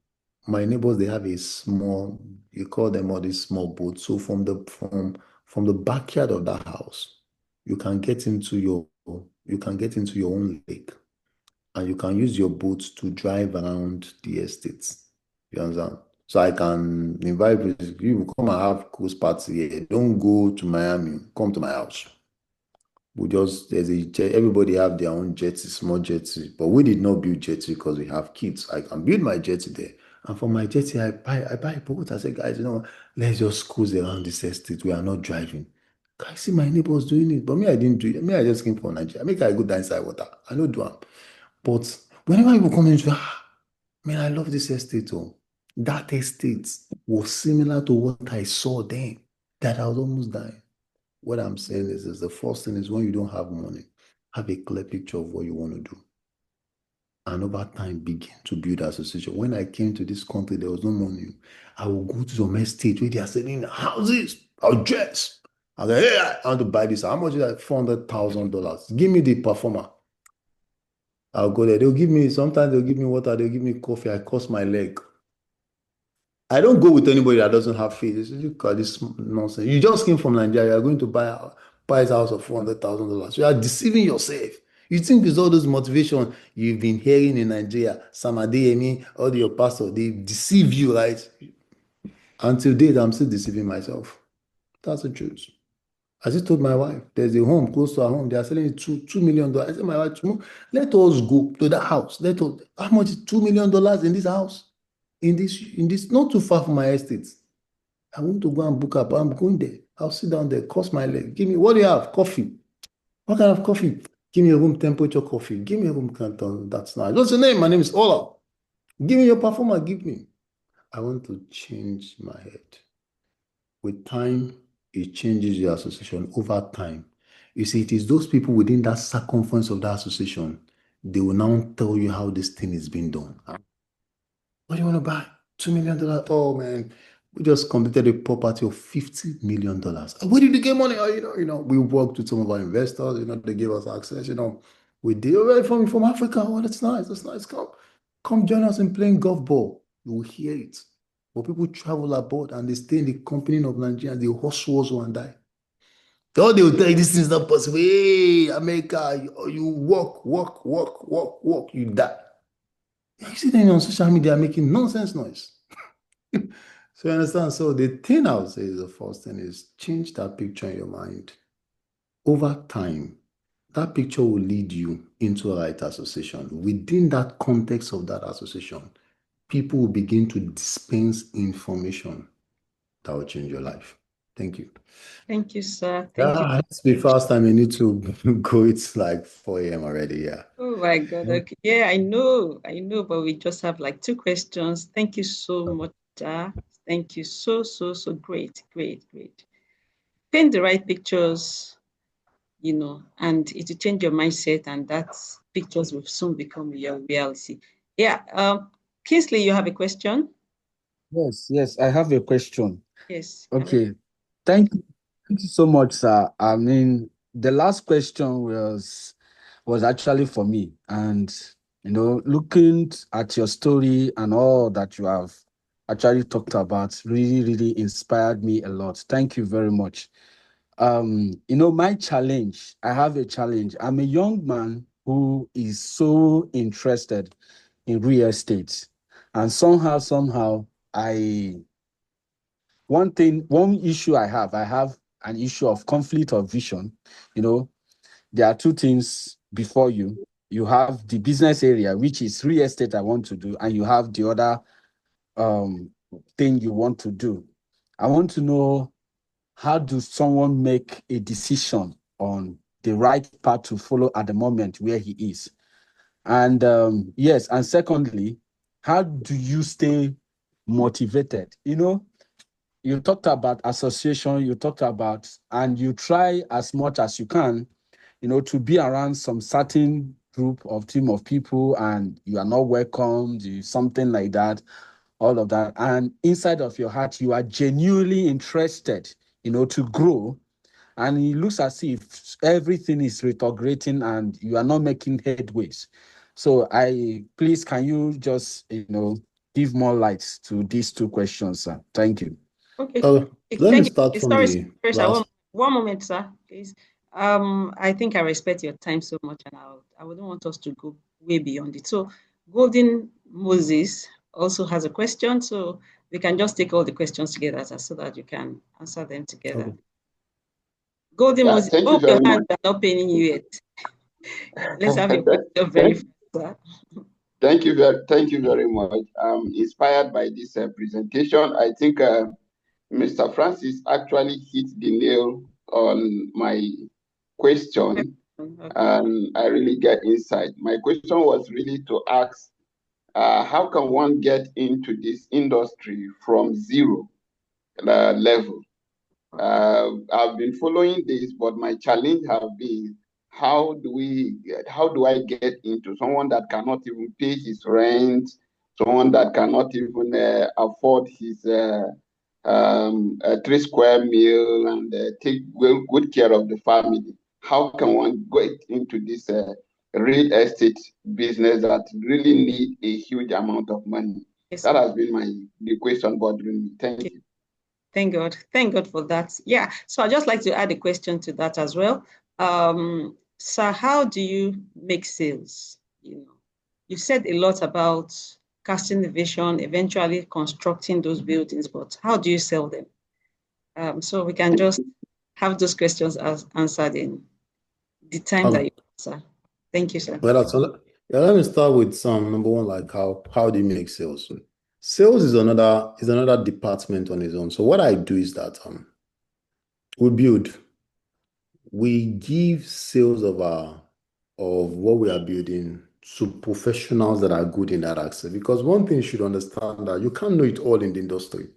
my neighbors, they have a small, you call them all these small boats. So from the backyard of that house, you can get into your, you can get into your own lake and you can use your boat to drive around the estates. You understand? So I can invite you come and have cruise party here. Don't go to Miami. Come to my house. We just there's a jet. Everybody have their own jetty, small jetty, but we did not build jetty because we have kids. I can build my jetty there, and for my jetty, I buy a boat. I said, guys, let's just cruise around this estate. We are not driving. I see my neighbors doing it, but me, I didn't do it. Me, I just came from Nigeria. Make I go down inside water. I know do am. But whenever people come into, man, I love this estate. Oh, that estate was similar to what I saw then. That I was almost dying. What I'm saying is the first thing is when you don't have money, have a clear picture of what you want to do. And over time, begin to build association. When I came to this country, there was no money. I will go to some estate where they are selling houses. I'll dress. I'll say, hey, I want to buy this. How much is that? $400,000. Give me the performer. I'll go there. Sometimes they'll give me water, they'll give me coffee. I cross my leg. I don't go with anybody that doesn't have faith. Look at this nonsense. You just came from Nigeria. You're going to buy a house of $400,000. You are deceiving yourself. You think it's all those motivation you've been hearing in Nigeria, Sam Adeyemi, all your pastors, they deceive you, right? Until date, I'm still deceiving myself. That's the truth. I just told my wife, there's a home close to our home. They are selling it $2 million. I said, my wife, let us go to that house. How much is $2 million in this house? In this, not too far from my estate. I want to go and book up. I'm going there. I'll sit down there, cross my leg. Give me, what do you have? Coffee. What kind of coffee? Give me a room temperature coffee. Give me a room temperature. That's nice. What's your name? My name is Ola. Give me your performer. Give me. I want to change my head. With time, it changes your association over time. You see, it is those people within that circumference of that association, they will now tell you how this thing is being done. What do you want to buy? $2 million. Oh man, we just completed a property of $50 million. Where did you get money? Oh, we worked with some of our investors. They gave us access. We did right from Africa. Oh, that's nice. That's nice. Come join us in playing golf ball. You will hear it. But people travel abroad and they stay in the company of Nigeria. They hustle and die. All they will tell you this is not possible. Hey, America, you work, you die. You see them on social media making nonsense noise. So you understand? So the thing I would say is the first thing is change that picture in your mind. Over time, that picture will lead you into a right association. Within that context of that association, people will begin to dispense information that will change your life. Thank you. Thank you, sir. Thank you. It's the first time you need to go. It's like 4 a.m. already. Yeah. Oh my God. Okay. Yeah, I know, but we just have like two questions. Thank you so much, sir. Thank you. So great, great, great. Paint the right pictures. and it will change your mindset, and that pictures will soon become your reality. Yeah. Kingsley, you have a question? Yes, I have a question. Yes. Okay. Thank you so much, sir. I mean, the last question was actually for me. And looking at your story and all that you have actually talked about really, really inspired me a lot. Thank you very much. My challenge, I have a challenge. I'm a young man who is so interested in real estate. And somehow, I one issue I have an issue of conflict of vision. There are two things before you. You have the business area, which is real estate I want to do, and you have the other um, thing you want to do. I want to know, how does someone make a decision on the right path to follow at the moment where he is? And yes, and secondly, how do you stay motivated? You talked about association, you talked about, and you try as much as you can, to be around some certain group of team of people, and you are not welcomed, something like that, all of that. And inside of your heart, you are genuinely interested, to grow. And it looks as if everything is retrograding and you are not making headways. So please, can you just, give more light to these two questions, sir? Thank you. Okay. Let me Thank start you. from Sorry, the sir. last. One moment, sir, please. I think I respect your time so much, and I wouldn't want us to go way beyond it. So, Golden Moses also has a question, so we can just take all the questions together, sir, so that you can answer them together. Okay. Golden Yeah, Moses, thank you hope your very hands much. are not paining you yet. Let's have your question very thank, fast, sir. thank you very much. Inspired by this presentation. I think Mr. Francis actually hit the nail on my question, Okay. and I really get insight. My question was really to ask, how can one get into this industry from zero level? I've been following this, but my challenge have been, how do I get into someone that cannot even pay his rent, someone that cannot even afford his 3 square meal, and take good care of the family? How can one get into this real estate business that really need a huge amount of money? Yes, That sir. has been the question bothering me. Thank you. Thank God. Thank God for that. Yeah. So I'd just like to add a question to that as well. Sir, how do you make sales? You said a lot about casting the vision, eventually constructing those buildings, but how do you sell them? So we can just have those questions answered in the time that Okay. you answer. Thank you, sir. Well, yeah, let me start with some number one, like how do you make sales? Sales is another department on its own. So what I do is that we give sales of what we are building to professionals that are good in that aspect. Because one thing you should understand, that you can't know it all in the industry.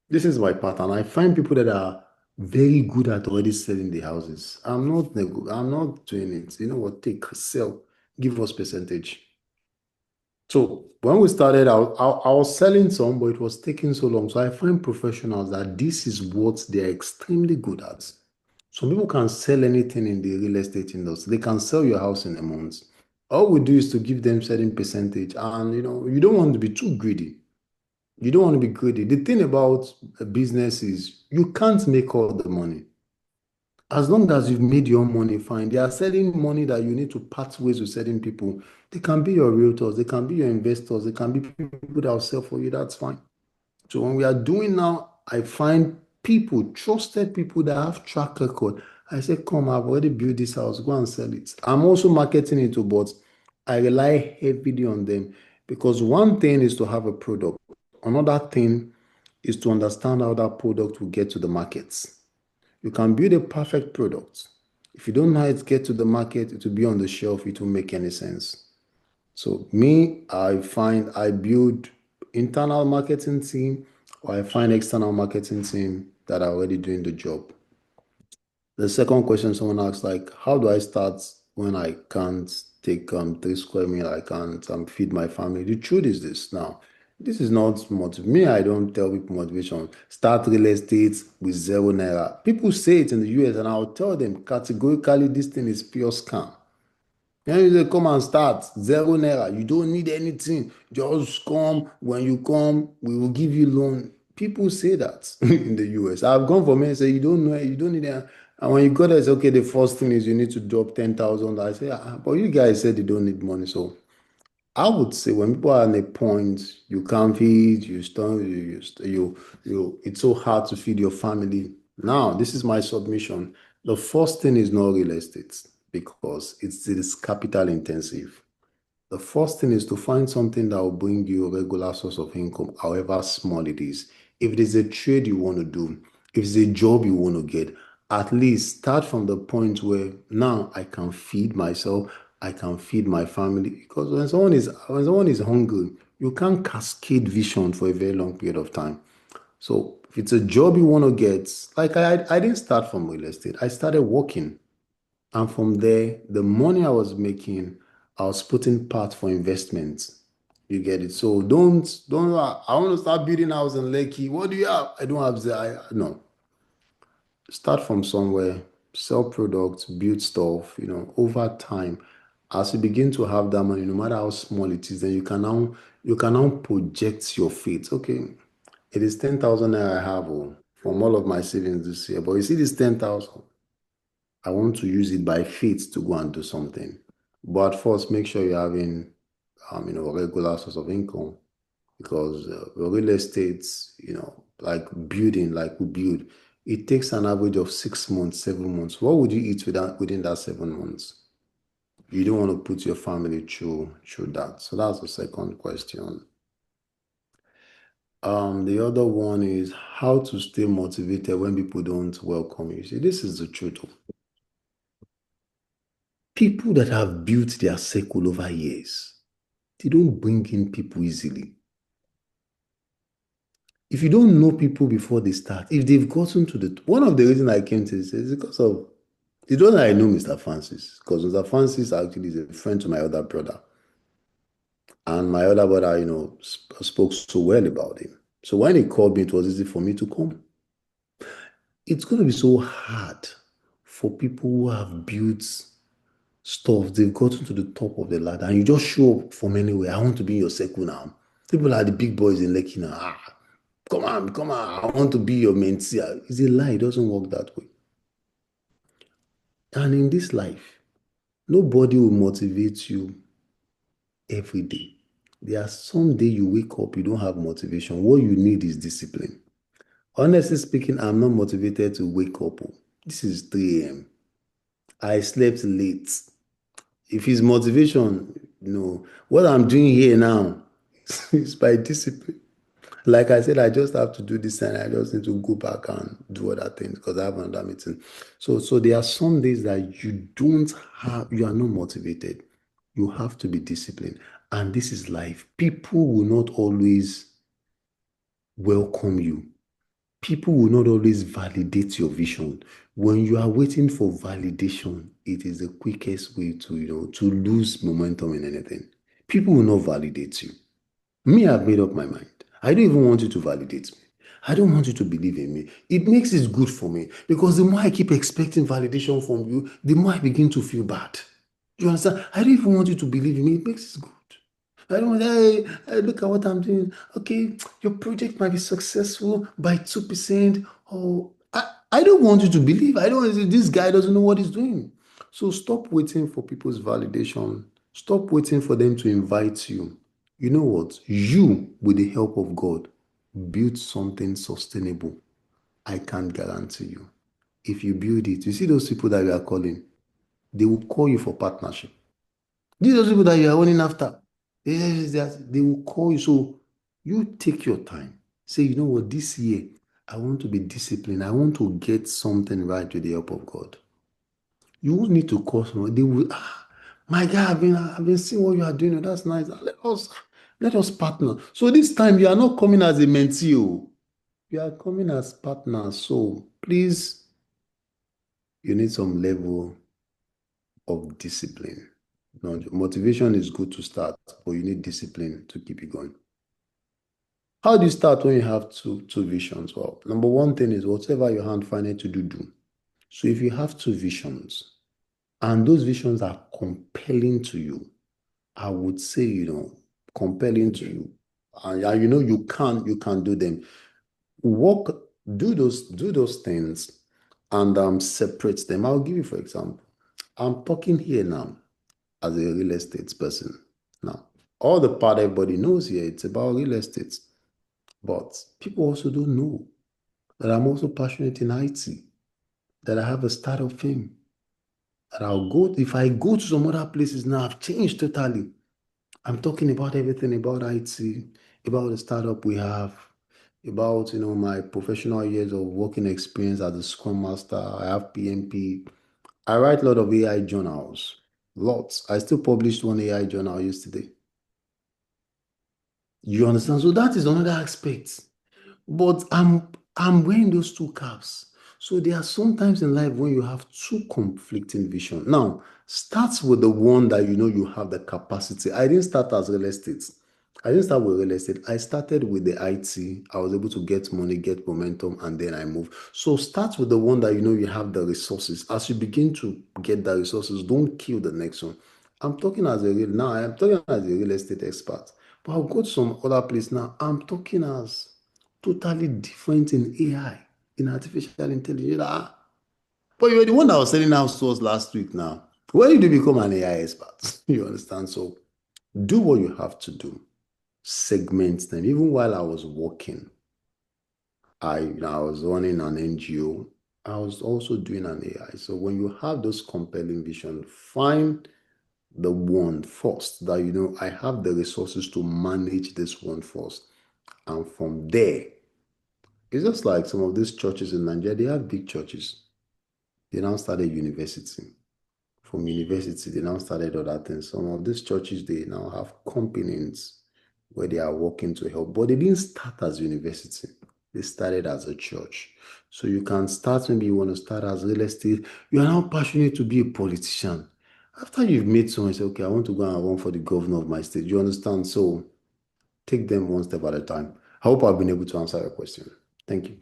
This is my pattern. I find people that are very good at already selling the houses. I'm not doing it. You know what? Take, sell, give us percentage. So when we started out, I was selling some, but it was taking so long. So I find professionals that this is what they're extremely good at. Some people can sell anything in the real estate industry. They can sell your house in a month. All we do is to give them certain percentage, and you don't want to be too greedy. You don't want to be greedy. The thing about a business is you can't make all the money. As long as you've made your money, fine. They are selling money that you need to part ways with certain people. They can be your realtors, they can be your investors, they can be people that will sell for you. That's fine. So when we are doing now, I find people, trusted people that have track record. I say, come, I've already built this house, go and sell it. I'm also marketing it too, but I rely heavily on them because one thing is to have a product. Another thing is to understand how that product will get to the markets. You can build a perfect product. If you don't know how it get to the market, it will be on the shelf, it won't make any sense. So me, I find I build internal marketing team or I find external marketing team that are already doing the job. The second question someone asked, like, how do I start when I can't take 3 square meal? I can't feed my family. The truth is this now. This is not motive. Me, I don't tell people motivation. Start real estate with 0 naira. People say it in the US, and I'll tell them categorically this thing is pure scam. Then you say, come and start 0 naira. You don't need anything. Just come. When you come, we will give you loan. People say that in the US. I've gone for men and say, you don't know, you don't need it. And when you go there, it's okay. The first thing is you need to drop 10,000. I say, but you guys said you don't need money. So I would say when people are at a point you can't feed, it's so hard to feed your family. Now, this is my submission. The first thing is not real estate because it is capital intensive. The first thing is to find something that will bring you a regular source of income, however small it is. If it is a trade you want to do, if it's a job you want to get, at least start from the point where now I can feed myself, I can feed my family. Because when someone is hungry, you can't cascade vision for a very long period of time. So if it's a job you want to get, like I didn't start from real estate. I started working. And from there, the money I was making, I was putting part for investments. You get it? So don't. I want to start building house in Lekki. What do you have? I don't have the. No. Start from somewhere. Sell products. Build stuff. Over time, as you begin to have that money, no matter how small it is, then you can now project your faith. Okay, it is 10,000 naira I have from all of my savings this year. But you see this 10,000. I want to use it by faith to go and do something. But first, make sure you're having, a regular source of income because real estate, like building, like we build, it takes an average of 6 months, 7 months. What would you eat within that 7 months? You don't want to put your family through that. So that's the second question. The other one is how to stay motivated when people don't welcome you. See, this is the truth. People that have built their circle over years, they don't bring in people easily. If you don't know people before they start, if they've gotten to one of the reasons I came to this is because of the reason I know Mr. Francis, because Mr. Francis actually is a friend to my other brother. And my other brother, spoke so well about him. So when he called me, it was easy for me to come. It's going to be so hard for people who have built stuff, they've gotten to the top of the ladder, and you just show up from anywhere. I want to be in your circle now. People are the big boys in Lekki now. Come on, come on. I want to be your mentee. It's a lie. It doesn't work that way. And in this life, nobody will motivate you every day. There are some day you wake up, you don't have motivation. What you need is discipline. Honestly speaking, I'm not motivated to wake up. This is 3 a.m. I slept late. If it's motivation, what I'm doing here now is by discipline. Like I said, I just have to do this and I just need to go back and do other things because I have another meeting. So there are some days that you are not motivated. You have to be disciplined. And this is life. People will not always welcome you. People will not always validate your vision. When you are waiting for validation, it is the quickest way to lose momentum in anything. People will not validate you. Me, I've made up my mind. I don't even want you to validate me. I don't want you to believe in me. It makes it good for me because the more I keep expecting validation from you, the more I begin to feel bad. You understand? I don't even want you to believe in me. It makes it good. I don't want, hey, look at what I'm doing. Okay, your project might be successful by 2%. Or I don't want you to believe. I don't want you, this guy doesn't know what he's doing. So stop waiting for people's validation. Stop waiting for them to invite you. You know what? You, with the help of God, build something sustainable. I can guarantee you. If you build it, you see those people that we are calling, they will call you for partnership. These are people that you are running after. They will call you. So you take your time. Say, you know what, this year, I want to be disciplined. I want to get something right with the help of God. You won't need to call someone. They will, my God, I've been seeing what you are doing. That's nice. Let us partner. So this time you are not coming as a mentee. You are coming as partners. So please you need some level of discipline. Now, motivation is good to start, but you need discipline to keep it going. How do you start when you have two visions? Well, number one thing is whatever your hand find it to do, do. So if you have two visions and those visions are compelling to you, I would say, compelling to you, and you can do them. Work, do those things and separate them. I'll give you, for example, I'm talking here now as a real estate person. Now, all the part everybody knows here, it's about real estate. But people also don't know that I'm also passionate in IT, that I have a startup firm. That if I go to some other places now, I've changed totally. I'm talking about everything about IT, about the startup we have, about my professional years of working experience as a Scrum Master. I have PMP. I write a lot of AI journals. Lots. I still published one AI journal yesterday. You understand? So that is another aspect. But I'm wearing those two caps. So there are some times in life when you have two conflicting vision. Now, start with the one that you have the capacity. I didn't start as real estate. I didn't start with real estate. I started with the IT. I was able to get money, get momentum, and then I moved. So start with the one that you have the resources. As you begin to get the resources, don't kill the next one. I'm talking now. I'm talking as a real estate expert. But I'll go to some other place now. I'm talking as totally different in AI, in artificial intelligence. But you were the one that was selling house to us last week now. When did you become an AI expert? You understand? So do what you have to do. Segment them. Even while I was working, I was running an NGO. I was also doing an AI. So when you have those compelling vision, find the one first that I have the resources to manage this one first. And from there, it's just like some of these churches in Nigeria, they have big churches. They now started university. From university, they now started other things. Some of these churches, they now have companies where they are working to help. But they didn't start as university. They started as a church. So you can start, maybe you want to start as real estate. You are now passionate to be a politician. After you've made someone say, okay, I want to go and run for the governor of my state. You understand? So take them one step at a time. I hope I've been able to answer your question. Thank you.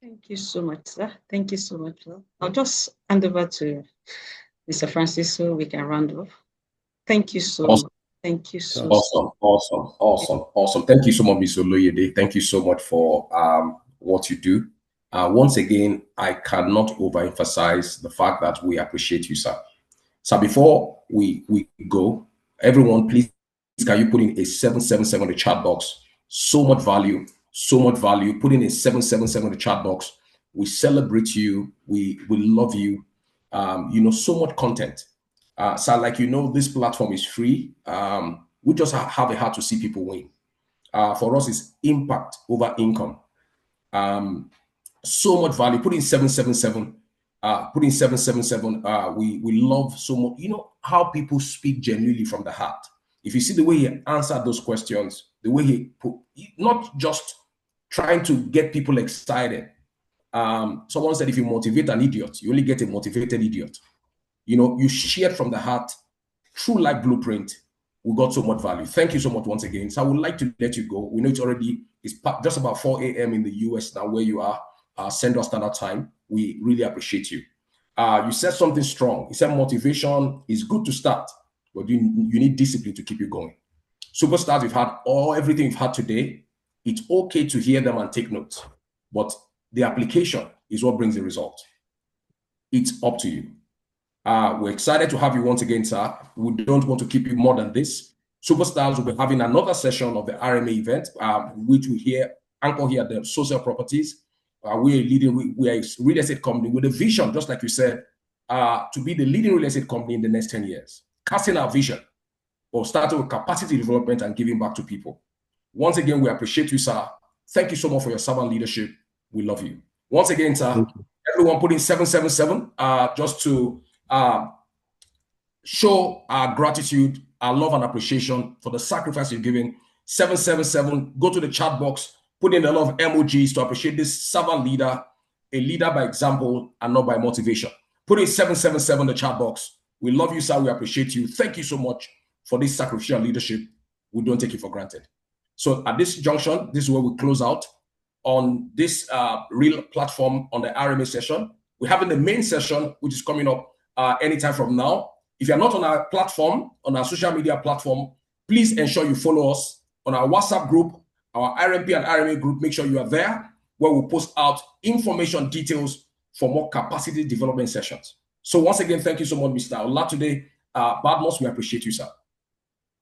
Thank you so much, sir. Thank you so much, sir. I'll just hand over to Mr. Francis so we can round off. Thank you so much. Thank you so much. Awesome. Thank you so much, Ms. Oloyede. Thank you so much for what you do. Once again, I cannot overemphasize the fact that we appreciate you, sir. So before we go, everyone, please, can you put in a 777 in the chat box? So much value. Put in a 777 in the chat box. We celebrate you. We love you. So much content. So like this platform is free. We just have a heart to see people win. For us, it's impact over income. So much value. Put in 777. Put in 777. We love so much. How people speak genuinely from the heart. If you see the way he answered those questions, the way he put, not just trying to get people excited. Someone said, if you motivate an idiot, you only get a motivated idiot. You shared from the heart, true life blueprint. We got so much value. Thank you so much once again. So I would like to let you go. We know it's just about 4 a.m. in the US now where you are, Central Standard Time. We really appreciate you. You said something strong. You said motivation is good to start, but you need discipline to keep you going. Superstars, we've had everything we've had today. It's okay to hear them and take notes, but the application is what brings the result. It's up to you. We're excited to have you once again, sir. We don't want to keep you more than this. Superstars will be having another session of the RMA event, which we anchor here at the Socel Properties. We are a real estate company with a vision, just like you said, to be the leading real estate company in the next 10 years. Casting our vision, or starting with capacity development and giving back to people. Once again, we appreciate you, sir. Thank you so much for your servant leadership. We love you. Once again, sir, everyone put in 777 just to show our gratitude, our love and appreciation for the sacrifice you've given. 777, go to the chat box, put in a lot of emojis to appreciate this servant leader, a leader by example and not by motivation. Put in 777 in the chat box. We love you, sir. We appreciate you. Thank you so much for this sacrificial leadership. We don't take it for granted. So at this junction, this is where we close out on this real platform on the RMA session. We're having the main session, which is coming up anytime from now. If you're not on our platform, on our social media platform, please ensure you follow us on our WhatsApp group, our RMP and RMA group. Make sure you are there, where we'll post out information details for more capacity development sessions. So once again, thank you so much, Mr. Olatude Badmos. We appreciate you, sir.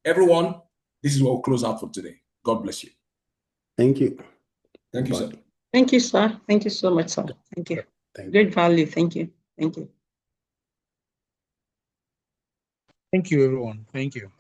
Everyone, this is where we'll close out for today. God bless you. Thank you. Thank you, sir. Thank you, sir. Thank you so much, sir. Thank you. Great value. Thank you. Thank you. Thank you, everyone. Thank you.